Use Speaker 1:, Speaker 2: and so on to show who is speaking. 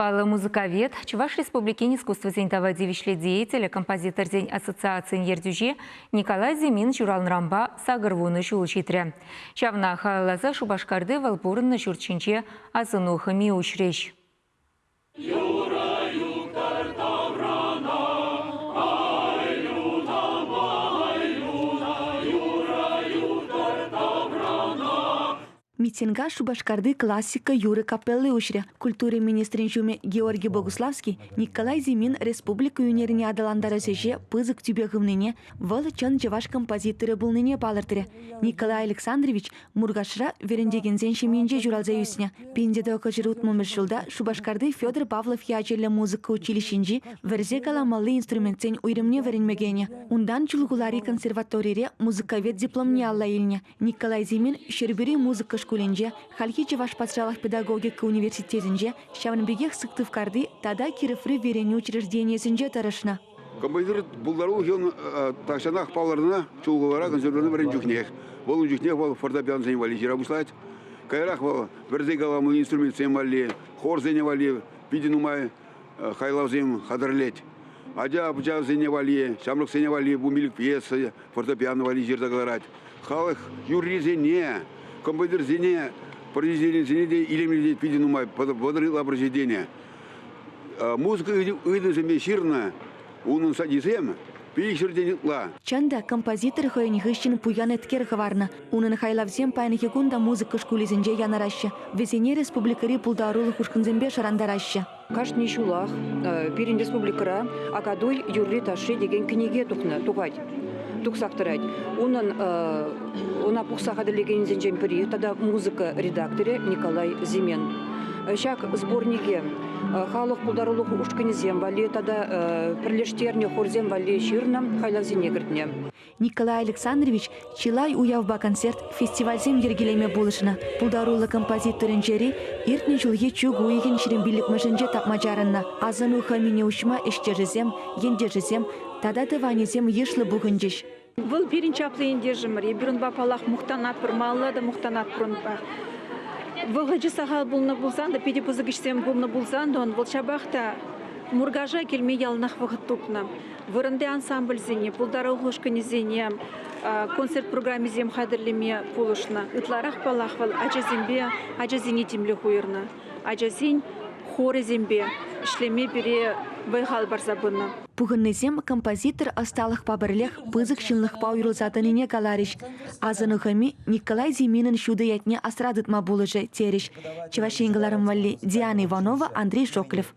Speaker 1: Пала музыковед, Чуваш Республикин искусство зентава девишле деятеля, композитор зень ассоциации Ердюже Николай Зимин журалнрамба сагырвуны шулчитре. Чавна халаза шубашкарды валпурын шурчинче азынухы миушреш.
Speaker 2: Митинга Шубашкарды классика Юры Капеллы ушре. Культуры министрин жуме Георгий Богуславский, Николай Зимин республика юнеріне адаландары сөже пызык тюбегімнене, валы чын жаваш композиторы бұлныне балыртыры. Николай Александрович Мургашра верендеген зеншеменже журалза юсне. Пендеді оқыжырут мұмыршылда Шубашкарды Федор Павлов ячелі музыка училищенжи верзе каламалы инструментсен уйрымне веренмегене. Ундан чулгулари консерваторире музыковед дипломне алла илне. Николай Зимин шербери музыка школенже, халхи Чуваш патшалах педагогика университетінже, шавнбегех сыктывкарды тада кирифры верені учреждениесінже тарышна.
Speaker 3: Композитор бұлдару жон тақшанақ паларына чулғылара консерваторны бірін жүхнех. Бұл жүхнех бұл фортепиано зен вали жира бұслайд. Кайрақ бұл бірзей галамы инструмент зен вали, хор зен вали, бидинумай хайлав зен хадырлет. Адя абджа зен вали, шамлық зен вали, бумилік пьеса, фортепиано вали жирда галарад. Халық юрри зене. Композитор зене, произведение зене де илемледет пидинумай, подарила произведение. Музыка ыйды земе ширна, унын садизем, пейшерденетла.
Speaker 2: Чанда композитор хойнихыщин пуян эткер хварна. Унын хайлавзем пайнахи кунда музыка шкулизенже янараща. Везене республикари пулдарулы хушкынзембе шарандараща.
Speaker 4: Каждый шулах, перед республикара, акадуй юрри таши деген книге тухать. Туксактырать. Она пухсахадылеген зенжемпери, тогда музыка редакторе Николай Зимин. Шак сборнике халық пулдарулық ушканезем вали, тогда прилештерне хорзем вали ширном хайлазине грдне.
Speaker 2: Николай Александрович чилай уявба концерт фестивальзем ергелеме булышына. Пулдарулы композиторын жері иртне жылге чуг уйген ширембилік мәжінже тапмажарынна. Азыну хамине ушма эшчерізем, ендерізем, тада тыванезем ешлы бұғынжеш.
Speaker 5: Был перенчаплы индежимер, ебірін бапалақ мұқтанат бір малла да мұқтанат бұрынба. Вылғыжы сағал бұлны бұлзан да, педе бұзығышсем бұлны бұлзан да, он бұл шабақта мұргажа келмей ялнақ вғыт тұпны. Вырынды ансамбль зене, пулдары ұғылышқыны зене, концерт программе зем қадырлеме пулышна. Үтларақ балақвал ажа зене демлі хуырна. Ажа зен хоры зембе, ішлеме бере байғал бар забыны.
Speaker 2: Пугыннызем композитор осталых пабырлех пызык шынлых пауйрылзатыныне калариш. Азынухами Николай Зиминын шуды ятне асрадытма булыжы териш. Чевашенгіларым валли Диана Иванова, Андрей Шоклев.